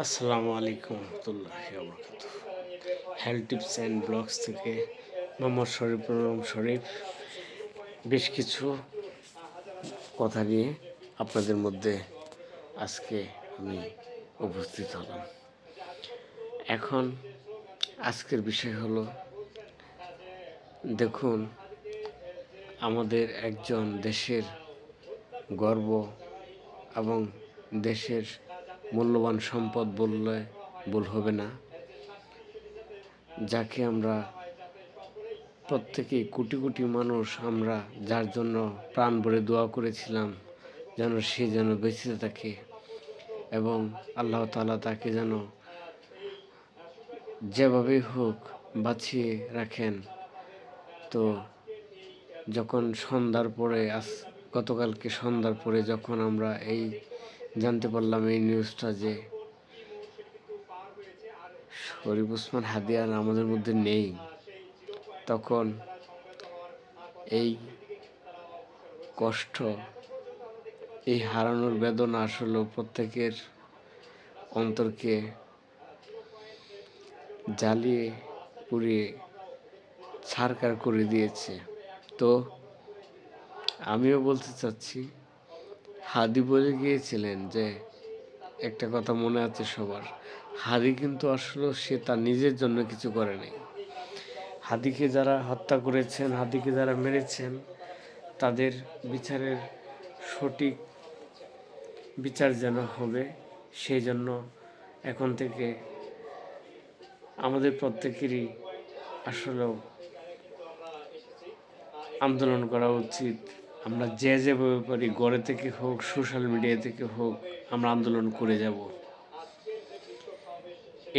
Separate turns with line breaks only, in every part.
আসসালামু আলাইকুম রহমতুল্লাহি হেলথ টিপস অ্যান্ড ব্লগস থেকে মোহাম্মদ শরীফুল আলম শরীফ বেশ কিছু কথা নিয়ে আপনাদের মধ্যে আজকে আমি উপস্থিত হলাম। এখন আজকের বিষয় হলো, দেখুন, আমাদের একজন দেশের গর্ব এবং দেশের মূল্যবান সম্পদ বললে ভুল হবে না, যাকে আমরা প্রত্যেকেই কোটি কোটি মানুষ আমরা যার জন্য প্রাণ ভরে দোয়া করেছিলাম সে যেন বেঁচে থাকে এবং আল্লাহ তাআলা তাকে যেন যেভাবেই হোক বাঁচিয়ে রাখেন। তো যখন সন্ধ্যার পরে গতকালকে সন্ধ্যার পরে যখন আমরা জানতে পারলাম এই নিউজটা যে শরীফ ওসমান হাদি আর আমাদের মধ্যে নেই, তখন এই কষ্ট, এই হারানোর বেদনা আসলে প্রত্যেকের অন্তরকে জ্বালিয়ে পুড়িয়ে ছারখার করে দিয়েছে। তো আমিও বলতে চাচ্ছি, হাদি বলে গিয়েছিলেন যে, একটা কথা মনে আছে সবার, হাদি কিন্তু আসলে সে তার নিজের জন্য কিছু করেনি। হাদিকে যারা হত্যা করেছেন, হাদিকে যারা মেরেছেন, তাদের বিচারের সঠিক বিচার যেন হবে, সেই জন্য এখন থেকে আমাদের প্রত্যেকেরই আসলেও আন্দোলন করা উচিত। আমরা যেভাবে পারি, ঘরে থেকে হোক, সোশ্যাল মিডিয়া থেকে হোক, আমরা আন্দোলন করে যাব।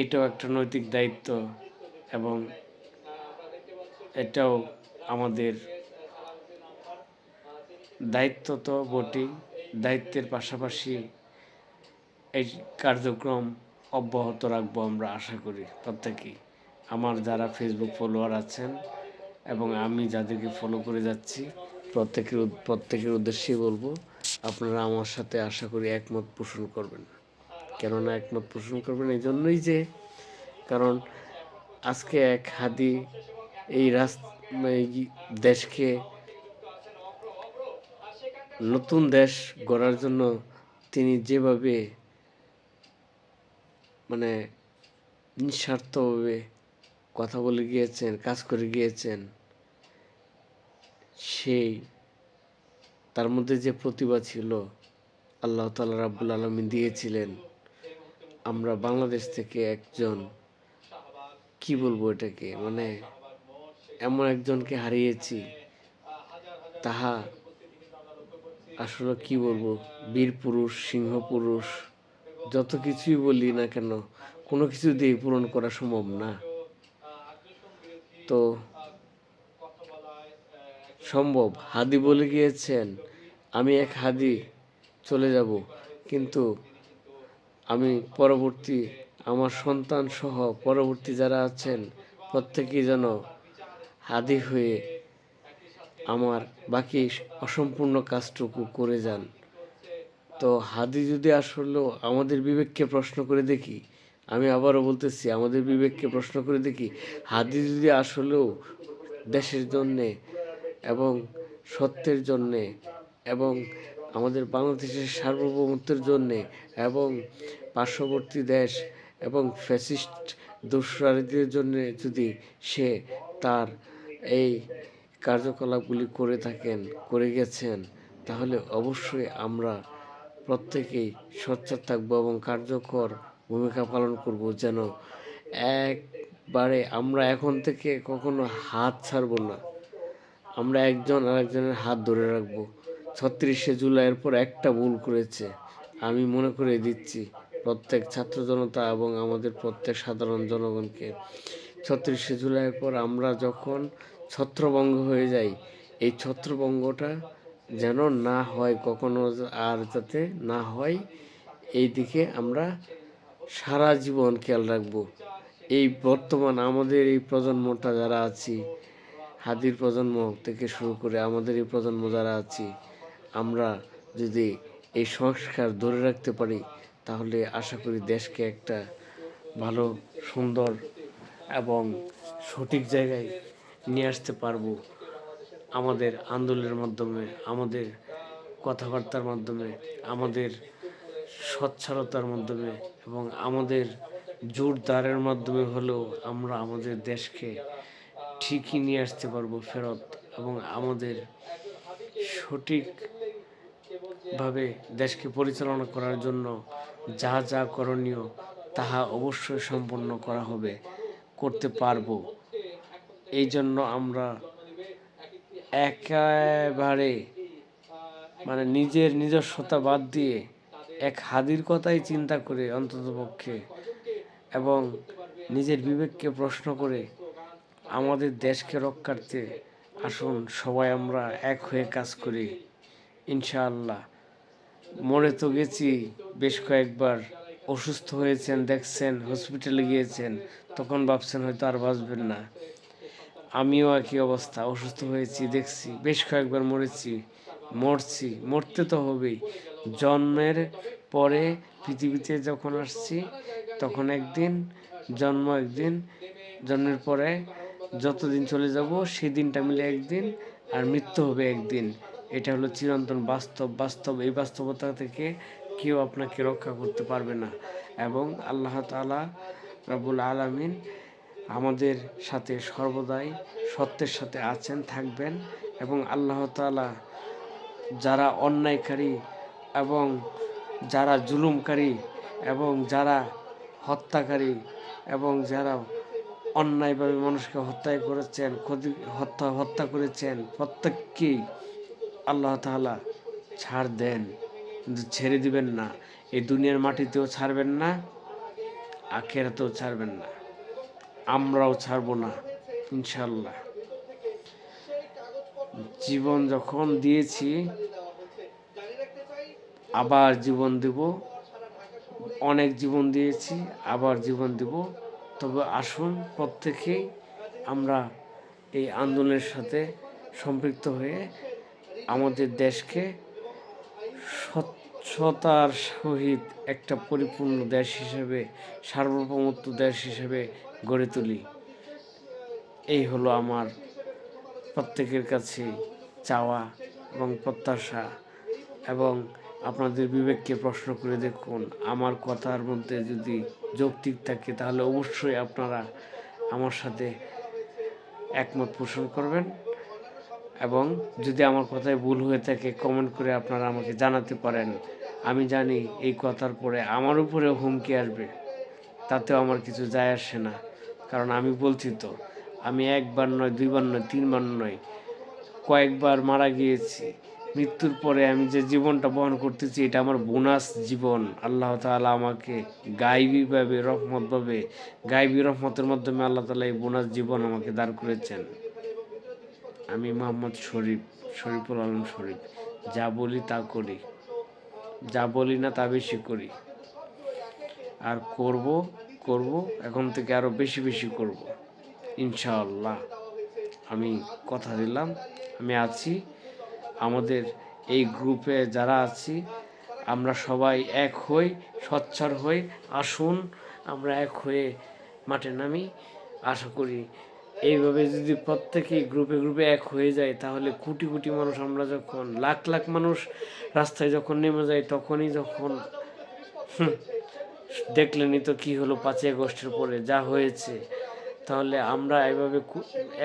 এটাও একটা নৈতিক দায়িত্ব এবং এটাও আমাদের দায়িত্ব তো বটেই। দায়িত্বের পাশাপাশি এই কার্যক্রম অব্যাহত রাখবো আমরা আশা করি প্রত্যেকেই। আমার যারা ফেসবুক ফলোয়ার আছেন এবং আমি যাদেরকে ফলো করে যাচ্ছি, প্রত্যেকের উদ্দেশ্যেই বলবো, আপনারা আমার সাথে আশা করি একমত পোষণ করবেন। কেননা একমত পোষণ করবেন এই জন্যই যে, কারণ আজকে এক হাদি এই দেশকে নতুন দেশ গড়ার জন্য তিনি যেভাবে নিঃস্বার্থভাবে কথা বলে গিয়েছেন, কাজ করে গিয়েছেন, সেই তার মধ্যে যে প্রতিভা ছিল আল্লাহ তাআলা রাব্বুল আলামিন দিয়েছিলেন। আমরা বাংলাদেশ থেকে একজন, কি বলবো এটাকে, এমন একজনকে হারিয়েছি, তাহা আসলে কি বলবো, বীর পুরুষ, সিংহ পুরুষ, যত কিছুই বলি না কেন, কোনো কিছু দিয়ে পূরণ করা সম্ভব না। তো সম্ভব, হাদি বলে গিয়েছেন, আমি এক হাদি চলে যাব, কিন্তু আমি পরবর্তী আমার সন্তান সহ পরবর্তী যারা আছেন প্রত্যেকেই যেন হাদি হয়ে আমার বাকি অসম্পূর্ণ কাজটুকু করে যান। তো হাদি যদি আসলেও আমাদের বিবেককে প্রশ্ন করে দেখি, আমি আবারও বলতেছি, আমাদের বিবেককে প্রশ্ন করে দেখি, হাদি যদি আসলেও দেশের জন্যে এবং সত্যের জন্যে এবং আমাদের বাংলাদেশের সার্বভৌমত্বের জন্যে এবং পার্শ্ববর্তী দেশ এবং ফ্যাসিস্ট দোসরদের জন্য যদি সে তার এই কার্যকলাপগুলি করে গেছেন, তাহলে অবশ্যই আমরা প্রত্যেকেই সোচ্চার থাকবো এবং কার্যকর ভূমিকা পালন করব, যেন একবারে আমরা এখন থেকে কখনো হাত ছাড়ব না। আমরা একজন আরেকজনের হাত ধরে রাখবো। ৩৬শে জুলাইয়ের পর একটা ভুল করেছে, আমি মনে করে দিচ্ছি প্রত্যেক ছাত্র জনতা এবং আমাদের প্রত্যেক সাধারণ জনগণকে, ৩৬শে জুলাইয়ের পর আমরা যখন ছত্রভঙ্গ হয়ে যাই, এই ছত্রভঙ্গটা যেন না হয় কখনো, আর যাতে না হয়, এই দিকে আমরা সারা জীবন খেয়াল রাখবো। এই বর্তমান আমাদের এই প্রজন্মটা যারা আছি, হাদির প্রজন্ম থেকে শুরু করে আমাদের এই প্রজন্ম যারা আছি, আমরা যদি এই সংস্কার ধরে রাখতে পারি, তাহলে আশা করি দেশকে একটা ভালো, সুন্দর এবং সঠিক জায়গায় নিয়ে আসতে পারবো আমাদের আন্দোলনের মাধ্যমে, আমাদের কথাবার্তার মাধ্যমে, আমাদের সচ্ছলতার মাধ্যমে এবং আমাদের জোরদারের মাধ্যমে হলেও আমরা আমাদের দেশকে ঠিকই নিয়ে আসতে পারবো ফেরত, এবং আমাদের সঠিকভাবে দেশকে পরিচালনা করার জন্য যা যা করণীয় তাহা অবশ্যই সম্পন্ন করা হবে, করতে পারবো। এই জন্য আমরা একেবারে মানে নিজের নিজস্বতা বাদ দিয়ে এক হাদির কথাই চিন্তা করে অন্ততপক্ষে এবং নিজের বিবেককে প্রশ্ন করে আমাদের দেশকে রক্ষার্থে আসুন সবাই আমরা এক হয়ে কাজ করি। ইনশাআল্লাহ। মরে তো গেছি বেশ কয়েকবার, অসুস্থ হয়েছেন, দেখছেন, হসপিটালে গিয়েছেন, তখন ভাবছেন হয়তো আর বাঁচবেন না। আমিও একই অবস্থা, অসুস্থ হয়েছি, দেখছি, বেশ কয়েকবার মরছি, মরতে তো হবেই। জন্মের পরে পৃথিবীতে যখন আসছি তখন একদিন, জন্ম একদিন, জন্মের পরে যতদিন চলে যাব সেই দিনটা মিলে একদিন, আর মৃত্যু হবে একদিন। এটা হলো চিরন্তন বাস্তব। এই বাস্তবতা থেকে কেউ আপনাকে রক্ষা করতে পারবে না। এবং আল্লাহ তাআলা রব্বুল আলামিন আমাদের সাথে সর্বদাই সত্যের সাথে আছেন, থাকবেন। এবং আল্লাহ তাআলা যারা অন্যায়কারী এবং যারা জুলুমকারী এবং যারা হত্যাকারী এবং যারা অন্যায়ভাবে মানুষকে হত্যা করেছেন, প্রত্যেককেই আল্লাহ তাআলা ছাড় দেন, কিন্তু ছেড়ে দিবেন না। এই দুনিয়ার মাটিতেও ছাড়বেন না, আখিরাতেও ছাড়বেন না, আমরাও ছাড়ব না ইনশাআল্লাহ। জীবন যখন দিয়েছি আবার জীবন দেব, অনেক জীবন দিয়েছি, আবার জীবন দেব। তবে আসুন প্রত্যেকেই আমরা এই আন্দোলনের সাথে সম্পৃক্ত হয়ে আমাদের দেশকে স্বচ্ছতার সহিত একটা পরিপূর্ণ দেশ হিসেবে, সার্বভৌমত্ব দেশ হিসেবে গড়ে তুলি। এই হলো আমার প্রত্যেকের কাছে চাওয়া এবং প্রত্যাশা। এবং আপনাদের বিবেককে প্রশ্ন করে দেখুন, আমার কথার মধ্যে যদি যৌক্তিক থাকে তাহলে অবশ্যই আপনারা আমার সাথে একমত পোষণ করবেন। এবং যদি আমার কথায় ভুল হয়ে থাকে কমেন্ট করে আপনারা আমাকে জানাতে পারেন। আমি জানি এই কথার পরে আমার উপরেও হুমকি আসবে, তাতেও আমার কিছু যায় আসে না, কারণ আমি বলছি তো, আমি একবার নয়, দুইবার নয়, তিনবার নয়, কয়েকবার মারা গিয়েছি। মৃত্যুর পরে আমি যে জীবনটা বহন করতেছি এটা আমার বোনাস জীবন। আল্লাহ তাআলা আমাকে গায়বী রহমতের মাধ্যমে আল্লাহ তাআলা এই বোনাস জীবন আমাকে দান করেছেন। আমি মোহাম্মদ শরীফুল আলম শরীফ, যা বলি তা করি, যা বলি না তা বেশি করি, আর করব এখন থেকে আরো বেশি করব ইনশাআল্লাহ। আমি কথা দিলাম, আমি আছি। আমাদের এই গ্রুপে যারা আছি আমরা সবাই এক হই, সোচ্চার হই। আসুন আমরা এক হয়ে মাঠে নামি। আশা করি এইভাবে যদি প্রত্যেকেই গ্রুপে এক হয়ে যায় তাহলে কোটি মানুষ, আমরা যখন লাখ মানুষ রাস্তায় যখন নেমে যায় তখনই যখন দেখলেনই তো কি হলো 5ই আগস্টের পরে যা হয়েছে, তাহলে আমরা এইভাবে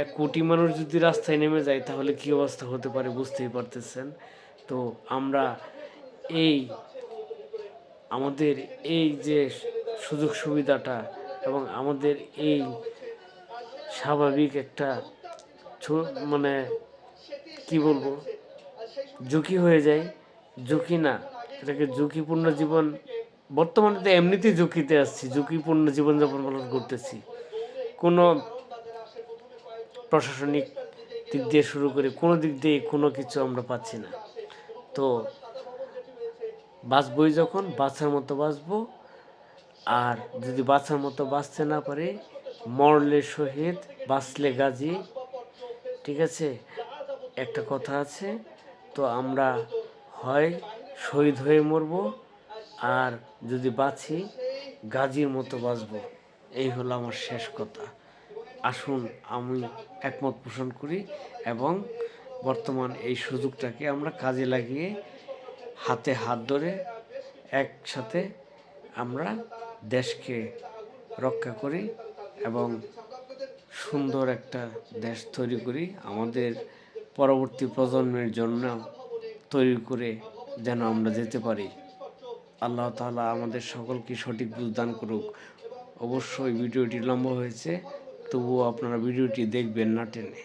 1 কোটি মানুষ যদি রাস্তায় নেমে যায় তাহলে কি অবস্থা হতে পারে বুঝতেই পারতেছেন। তো আমরা আমাদের এই যে সুযোগ সুবিধাটা এবং আমাদের এই স্বাভাবিক একটা মানে কি বলবো, ঝুঁকি হয়ে যায়, ঝুঁকি না, এটাকে ঝুঁকিপূর্ণ জীবন, বর্তমানে তো এমনিতেই ঝুঁকিতে আসছি, ঝুঁকিপূর্ণ জীবনযাপন পালন করতেছি। কোনো প্রশাসনিক দিক দিয়ে শুরু করে কোনো দিক দিয়ে কোনো কিছু আমরা পাচ্ছি না। তো বাঁচবই যখন বাঁচার মতো বাঁচবো, আর যদি বাঁচার মতো বাঁচতে না পারি, মরলে শহীদ বাঁচলে গাজী। ঠিক আছে, একটা কথা আছে। তো আমরা হয় শহীদ হয়ে মরবো আর যদি বাঁচি গাজীর মতো বাঁচবো, এই হলো আমার শেষ কথা। আসুন আমি একমত পোষণ করি এবং বর্তমান এই সুযোগটাকে আমরা কাজে লাগিয়ে হাতে হাত ধরে একসাথে আমরা দেশকে রক্ষা করি এবং সুন্দর একটা দেশ তৈরি করি, আমাদের পরবর্তী প্রজন্মের জন্য তৈরি করে যেন আমরা যেতে পারি। আল্লাহ তাআলা আমাদের সকলকে সঠিক বুঝ দান করুক। অবশ্যই ভিডিওটি লম্বা হয়েছে, তবুও আপনারা ভিডিওটি দেখবেন না টেনে।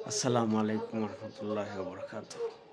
আসসালামু আলাইকুম রহমতুল্লাহি ওয়া বারাকাতুহু।